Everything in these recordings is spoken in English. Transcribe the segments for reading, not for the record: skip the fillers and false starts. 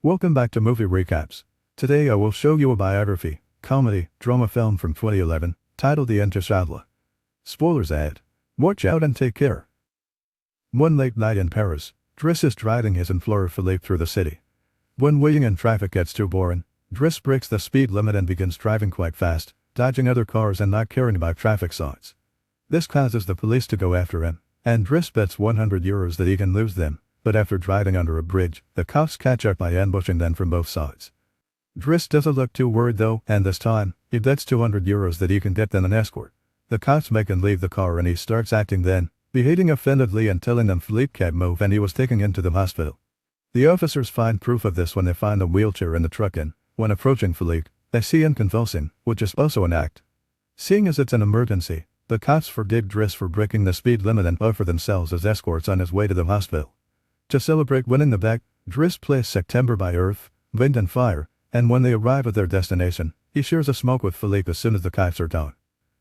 Welcome back to Movie Recaps. Today I will show you a biography, comedy, drama film from 2011, titled The Intouchables. Spoilers ahead. Watch out and take care. One late night in Paris, Driss is driving his employer Philippe through the city. When waiting in traffic gets too boring, Driss breaks the speed limit and begins driving quite fast, dodging other cars and not caring about traffic signs. This causes the police to go after him, and Driss bets €100 that he can lose them. But after driving under a bridge, the cops catch up by ambushing them from both sides. Driss doesn't look too worried though, and this time, he bets €200 that he can get them an escort. The cops make him leave the car and he starts acting then, behaving offendedly and telling them Philippe can't move and he was taken into the hospital. The officers find proof of this when they find a wheelchair in the truck and, when approaching Philippe, they see him convulsing, which is also an act. Seeing as it's an emergency, the cops forgive Driss for breaking the speed limit and offer themselves as escorts on his way to the hospital. To celebrate winning the bet, Driss plays September by Earth, Wind and Fire, and when they arrive at their destination, he shares a smoke with Philippe as soon as the cops are done.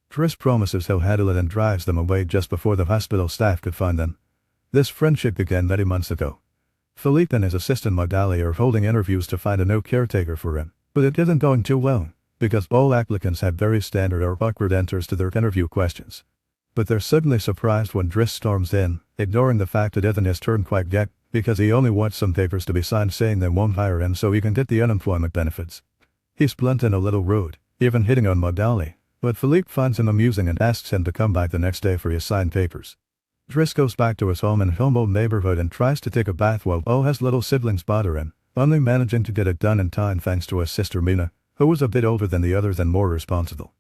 Driss promises he'll handle it and drives them away just before the hospital staff could find them. This friendship began many months ago. Philippe and his assistant Magdali are holding interviews to find a new caretaker for him, but it isn't going too well, because all applicants have very standard or awkward answers to their interview questions. But they're suddenly surprised when Driss storms in, ignoring the fact it isn't his turn quite yet, because he only wants some papers to be signed saying they won't hire him so he can get the unemployment benefits. He's blunt and a little rude, even hitting on Magdali, but Philippe finds him amusing and asks him to come back the next day for his signed papers. Driss goes back to his home in Humble neighborhood and tries to take a bath while all his little siblings bother him, only managing to get it done in time thanks to his sister Mina, who was a bit older than the others and more responsible.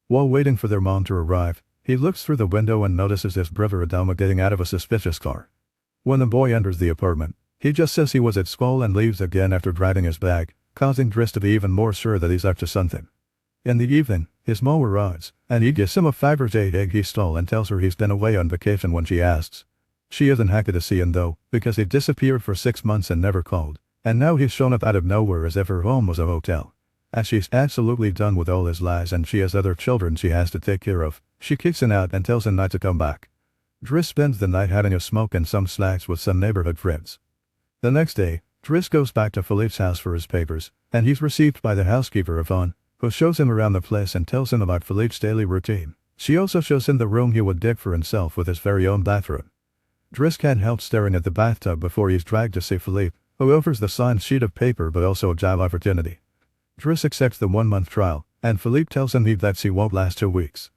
While waiting for their mom to arrive, he looks through the window and notices his brother Adama getting out of a suspicious car. When the boy enters the apartment, he just says he was at school and leaves again after driving his bag, causing Driss to be even more sure that he's up to something. In the evening, his mom arrives, and he gives him a Fabergé egg he stole and tells her he's been away on vacation when she asks. She isn't happy to see him though, because he disappeared for 6 months and never called, and now he's shown up out of nowhere as if her home was a hotel. As she's absolutely done with all his lies and she has other children she has to take care of, she kicks him out and tells him not to come back. Driss spends the night having a smoke and some snacks with some neighborhood friends. The next day, Driss goes back to Philippe's house for his papers, and he's received by the housekeeper Yvonne, who shows him around the place and tells him about Philippe's daily routine. She also shows him the room he would dig for himself with his very own bathroom. Driss can't help staring at the bathtub before he's dragged to see Philippe, who offers the signed sheet of paper but also a job opportunity. Driss accepts the 1-month trial, and Philippe tells him he bets he won't last 2 weeks.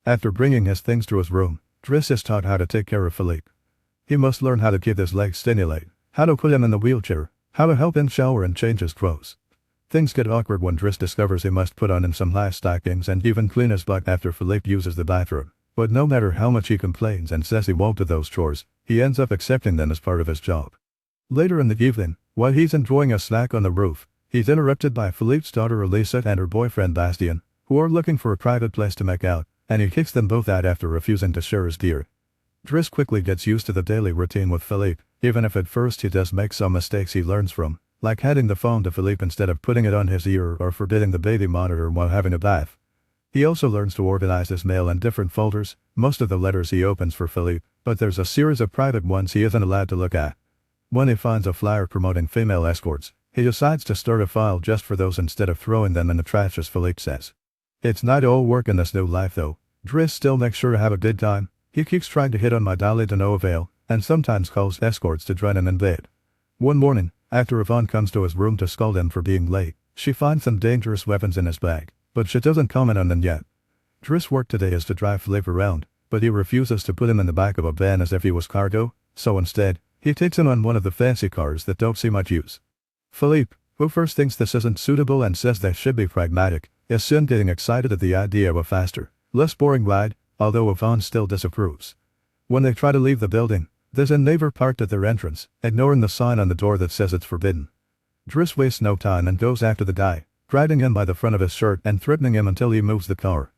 After bringing his things to his room, Driss is taught how to take care of Philippe. He must learn how to keep his legs stimulated, how to put him in the wheelchair, how to help him shower and change his clothes. Things get awkward when Driss discovers he must put on him some high stockings and even clean his butt after Philippe uses the bathroom. But no matter how much he complains and says he won't do those chores, he ends up accepting them as part of his job. Later in the evening, while he's enjoying a snack on the roof, he's interrupted by Philippe's daughter Elisa and her boyfriend Bastien, who are looking for a private place to make out, and he kicks them both out after refusing to share his beer. Driss quickly gets used to the daily routine with Philippe, even if at first he does make some mistakes he learns from, like handing the phone to Philippe instead of putting it on his ear or forbidding the baby monitor while having a bath. He also learns to organize his mail in different folders, most of the letters he opens for Philippe, but there's a series of private ones he isn't allowed to look at. When he finds a flyer promoting female escorts, he decides to start a file just for those instead of throwing them in the trash as Philippe says. It's not all work in this new life though. Driss still makes sure to have a good time. He keeps trying to hit on Magdali to no avail, and sometimes calls escorts to join him in bed. One morning, after Yvonne comes to his room to scold him for being late, she finds some dangerous weapons in his bag, but she doesn't comment on them yet. Driss' work today is to drive Philippe around, but he refuses to put him in the back of a van as if he was cargo, so instead, he takes him on one of the fancy cars that don't see much use. Philippe, who first thinks this isn't suitable and says they should be pragmatic, is soon getting excited at the idea of a faster, less boring ride, although Yvonne still disapproves. When they try to leave the building, there's a neighbor parked at their entrance, ignoring the sign on the door that says it's forbidden. Driss wastes no time and goes after the guy, grabbing him by the front of his shirt and threatening him until he moves the car.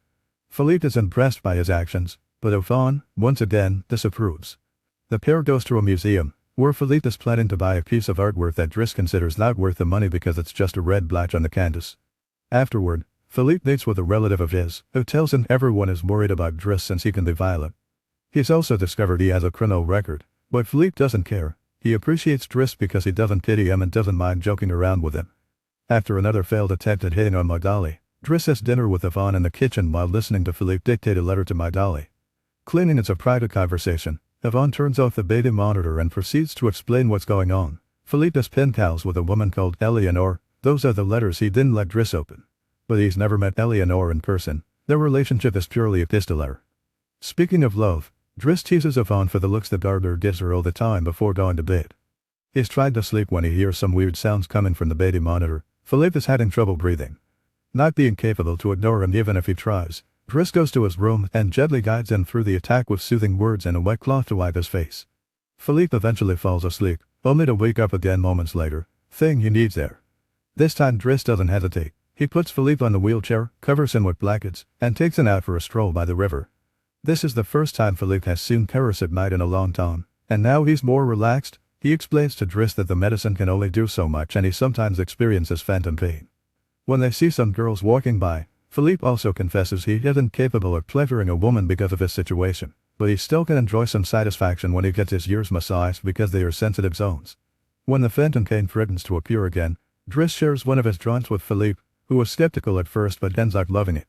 Philippe is impressed by his actions, but Yvonne, once again, disapproves. The pair goes to a museum, where Philippe is planning to buy a piece of artwork that Driss considers not worth the money because it's just a red blotch on the canvas. Afterward, Philippe meets with a relative of his, who tells him everyone is worried about Driss since he can be violent. He's also discovered he has a criminal record, but Philippe doesn't care. He appreciates Driss because he doesn't pity him and doesn't mind joking around with him. After another failed attempt at hitting on Magali, Driss has dinner with Yvonne in the kitchen while listening to Philippe dictate a letter to Magali. Claiming it's a private conversation, Yvonne turns off the beta monitor and proceeds to explain what's going on. Philippe is pen pals with a woman called Eleanor. Those are the letters he didn't let Driss open. But he's never met Eleanor in person. Their relationship is purely epistolary. Speaking of love, Driss teases Yvonne for the looks that Gardner gives her all the time before going to bed. He's tried to sleep when he hears some weird sounds coming from the beta monitor. Philippe is having trouble breathing. Not being capable to ignore him even if he tries, Driss goes to his room and gently guides him through the attack with soothing words and a wet cloth to wipe his face. Philippe eventually falls asleep, only to wake up again moments later, thing he needs air. This time Driss doesn't hesitate. He puts Philippe on the wheelchair, covers him with blankets, and takes him out for a stroll by the river. This is the first time Philippe has seen Paris at night in a long time, and now he's more relaxed. He explains to Driss that the medicine can only do so much and he sometimes experiences phantom pain. When they see some girls walking by, Philippe also confesses he isn't capable of pleasuring a woman because of his situation, but he still can enjoy some satisfaction when he gets his ears massaged because they are sensitive zones. When the phantom pain threatens to appear again, Driss shares one of his joints with Philippe, who was skeptical at first but ends up loving it.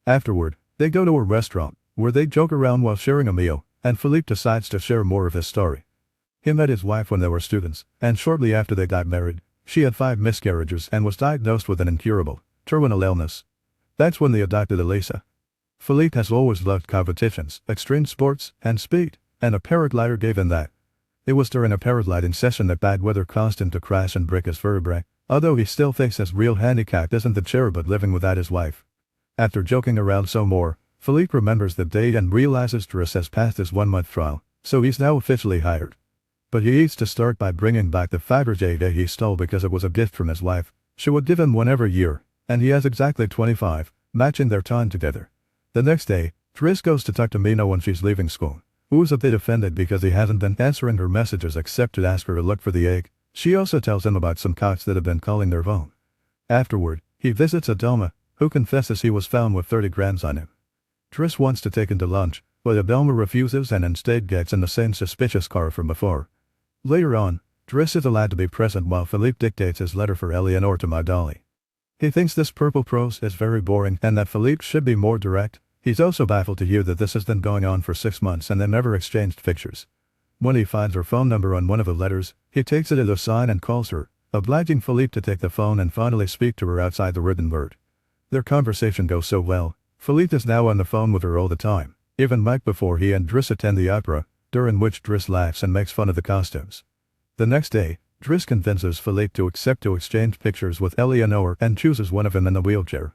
Afterward, they go to a restaurant, where they joke around while sharing a meal, and Philippe decides to share more of his story. He met his wife when they were students, and shortly after they got married, she had 5 miscarriages and was diagnosed with an incurable, terminal illness. That's when they adopted Elisa. Philippe has always loved competitions, extreme sports, and speed, and a paraglider gave him that. It was during a paragliding session that bad weather caused him to crash and break his vertebrae, although he still thinks his real handicap isn't the chair but living without his wife. After joking around some more, Philippe remembers the date and realizes Driss has passed his 1-month trial, so he's now officially hired. But he needs to start by bringing back the Fabergé he stole because it was a gift from his wife. She would give him one every year, and he has exactly 25, matching their time together. The next day, Driss goes to talk to Mina when she's leaving school, who is a bit offended because he hasn't been answering her messages except to ask her to look for the egg. She also tells him about some cops that have been calling their phone. Afterward, he visits Adama, who confesses he was found with 30 grams on him. Driss wants to take him to lunch, but Adama refuses and instead gets in the same suspicious car from before. Later on, Driss is allowed to be present while Philippe dictates his letter for Eleanor to Magali. He thinks this purple prose is very boring and that Philippe should be more direct. He's also baffled to hear that this has been going on for 6 months and they never exchanged pictures. When he finds her phone number on one of the letters, he takes it as a sign and calls her, obliging Philippe to take the phone and finally speak to her outside the written word. Their conversation goes so well, Philippe is now on the phone with her all the time, even right before he and Driss attend the opera, during which Driss laughs and makes fun of the costumes. The next day, Driss convinces Philippe to accept to exchange pictures with Eleanor and chooses one of them in the wheelchair.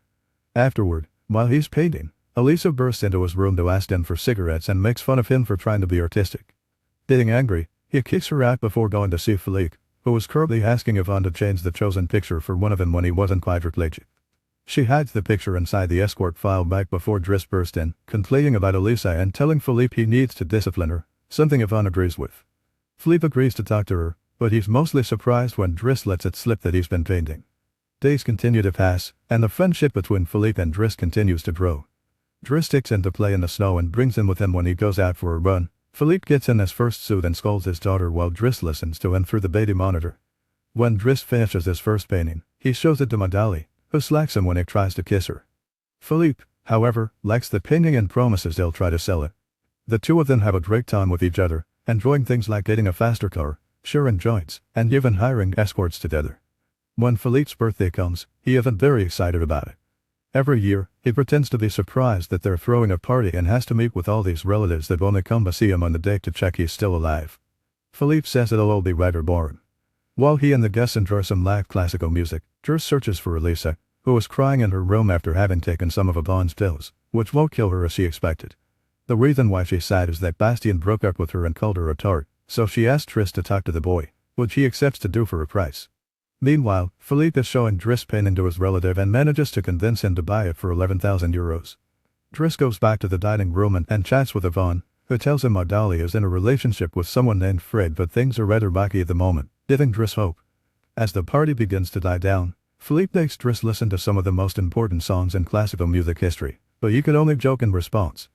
Afterward, while he's painting, Elisa bursts into his room to ask him for cigarettes and makes fun of him for trying to be artistic. Getting angry, he kicks her out before going to see Philippe, who was currently asking Yvonne to change the chosen picture for one of them when he wasn't quadriplegic. She hides the picture inside the escort file bag before Driss burst in, complaining about Elisa and telling Philippe he needs to discipline her, something Yvonne agrees with. Philippe agrees to talk to her, but he's mostly surprised when Driss lets it slip that he's been painting. Days continue to pass, and the friendship between Philippe and Driss continues to grow. Driss takes him to play in the snow and brings him with him when he goes out for a run. Philippe gets in his first suit and scolds his daughter while Driss listens to him through the beta monitor. When Driss finishes his first painting, he shows it to Magali, who slacks him when he tries to kiss her. Philippe, however, likes the painting and promises they'll try to sell it. The two of them have a great time with each other, enjoying things like getting a faster car, sharing joints, and even hiring escorts together. When Philippe's birthday comes, he isn't very excited about it. Every year, he pretends to be surprised that they're throwing a party and has to meet with all these relatives that only come to see him on the day to check he's still alive. Philippe says it'll all be rather boring. While he and the guests enjoy some live classical music, Driss searches for Elisa, who is crying in her room after having taken some of Yvonne's pills, which won't kill her as she expected. The reason why she's sad is that Bastien broke up with her and called her a tart, so she asks Driss to talk to the boy, which he accepts to do for a price. Meanwhile, Philippe is showing Driss painting to his relative and manages to convince him to buy it for 11,000 euros. Driss goes back to the dining room and chats with Yvonne, who tells him Magali is in a relationship with someone named Fred, but things are rather rocky at the moment, giving Driss hope. As the party begins to die down, Philippe makes Driss listen to some of the most important songs in classical music history, but he can only joke in response.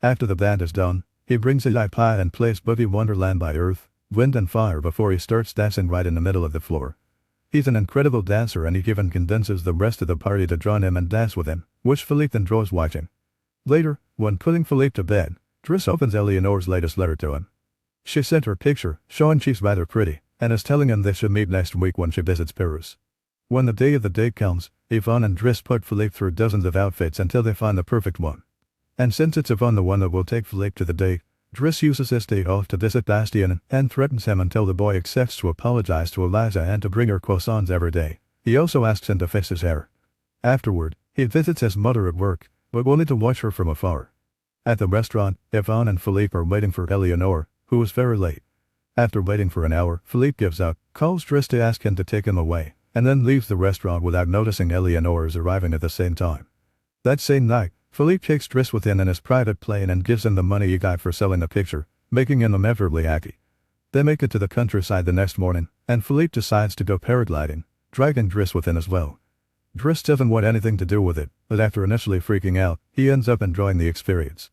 After the band is done, he brings a iPod and plays Boogie Wonderland by Earth, wind and fire before he starts dancing right in the middle of the floor. He's an incredible dancer and he even convinces the rest of the party to join him and dance with him, which Philippe then enjoys watching. Later, when putting Philippe to bed, Driss opens Eleanor's latest letter to him. She sent her picture, showing she's rather pretty, and is telling him they should meet next week when she visits Paris. When the day of the date comes, Yvonne and Driss put Philippe through dozens of outfits until they find the perfect one. And since it's Yvonne the one that will take Philippe to the date, Driss uses this day off to visit Bastien and threatens him until the boy accepts to apologize to Eliza and to bring her croissants every day. He also asks him to fix his hair. Afterward, he visits his mother at work, but only to watch her from afar. At the restaurant, Yvonne and Philippe are waiting for Eleanor, who is very late. After waiting for an hour, Philippe gives up, calls Driss to ask him to take him away, and then leaves the restaurant without noticing Eleanor is arriving at the same time. That same night, Philippe takes Driss within in his private plane and gives him the money he got for selling the picture, making him immeasurably happy. They make it to the countryside the next morning, and Philippe decides to go paragliding, dragging Driss within as well. Driss doesn't want anything to do with it, but after initially freaking out, he ends up enjoying the experience.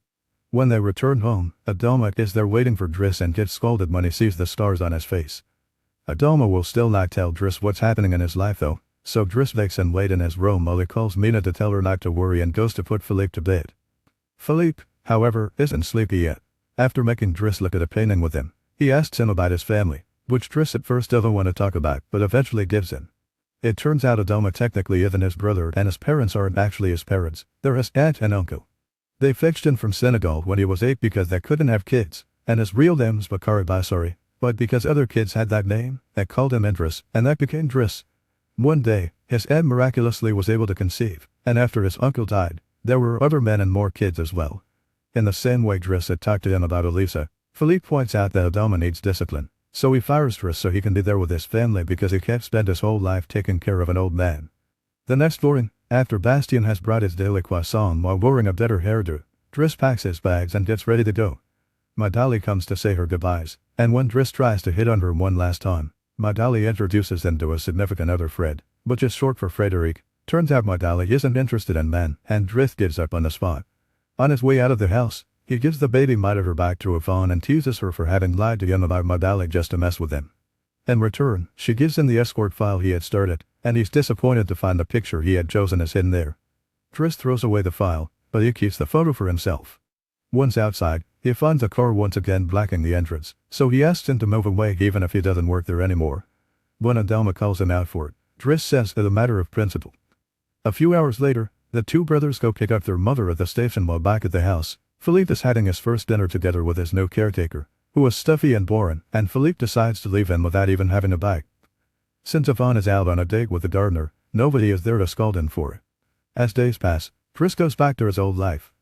When they return home, Adama is there waiting for Driss and gets scolded when he sees the stars on his face. Adama will still not tell Driss what's happening in his life though, so Driss makes him wait in his room while he calls Mina to tell her not to worry and goes to put Philippe to bed. Philippe, however, isn't sleepy yet. After making Driss look at a painting with him, he asks him about his family, which Driss at first doesn't want to talk about but eventually gives in. It turns out Adama technically isn't his brother and his parents aren't actually his parents, they're his aunt and uncle. They fetched him from Senegal when he was 8 because they couldn't have kids, and his real name's Bakari Bassari, but because other kids had that name, they called him Driss, and that became Driss. One day, his aunt miraculously was able to conceive, and after his uncle died, there were other men and more kids as well. In the same way Driss had talked to him about Elisa, Philippe points out that Adama needs discipline, so he fires Driss so he can be there with his family because he can't spend his whole life taking care of an old man. The next morning, after Bastien has brought his daily croissant while wearing a better hairdo, Driss packs his bags and gets ready to go. Madali comes to say her goodbyes, and when Driss tries to hit on her one last time, Madali introduces him to a significant other Fred, which is short for Frederic. Turns out Madali isn't interested in men, and Driss gives up on the spot. On his way out of the house, he gives the baby monitor back to Yvonne and teases her for having lied to him about Madali just to mess with him. In return, she gives him the escort file he had started, and he's disappointed to find the picture he had chosen is hidden there. Driss throws away the file, but he keeps the photo for himself. Once outside, he finds a car once again blocking the entrance, so he asks him to move away even if he doesn't work there anymore. When Adama calls him out for it, Driss says it's a matter of principle. A few hours later, the two brothers go pick up their mother at the station while back at the house. Philippe is having his first dinner together with his new caretaker, who is stuffy and boring, and Philippe decides to leave him without even having a bite. Since Yvonne is out on a date with the gardener, nobody is there to scold him for it. As days pass, Driss goes back to his old life.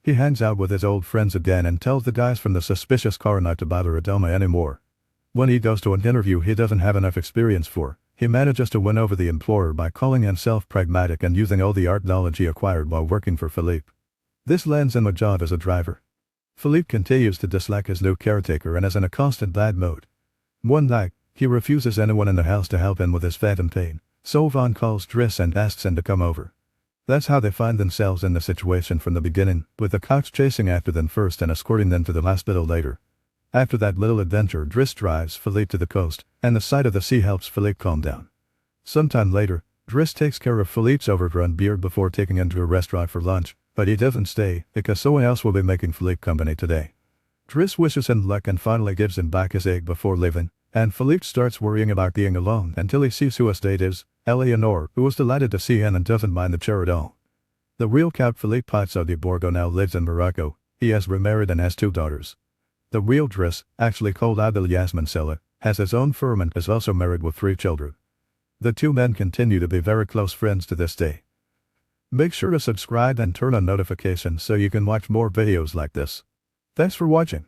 He hangs out with his old friends again and tells the guys from the suspicious car not to bother Adama anymore. When he goes to an interview he doesn't have enough experience for, he manages to win over the employer by calling himself pragmatic and using all the art knowledge he acquired while working for Philippe. This lands him a job as a driver. Philippe continues to dislike his new caretaker and is in a constant bad mood. One night, he refuses anyone in the house to help him with his phantom pain, so Yvonne calls Driss and asks him to come over. That's how they find themselves in the situation from the beginning, with the cops chasing after them first and escorting them to the hospital later. After that little adventure, Driss drives Philippe to the coast, and the sight of the sea helps Philippe calm down. Sometime later, Driss takes care of Philippe's overgrown beard before taking him to a restaurant for lunch, but he doesn't stay because someone else will be making Philippe company today. Driss wishes him luck and finally gives him back his egg before leaving, and Philippe starts worrying about being alone until he sees who his date is, Eleanor, who is delighted to see him and doesn't mind the chair at all. The real Count Philippe Pozzo di Borgo now lives in Morocco. He has remarried and has 2 daughters. The real Driss, actually called Abel Yasmin Sella, has his own firm and is also married with 3 children. The 2 men continue to be very close friends to this day. Make sure to subscribe and turn on notifications so you can watch more videos like this. Thanks for watching.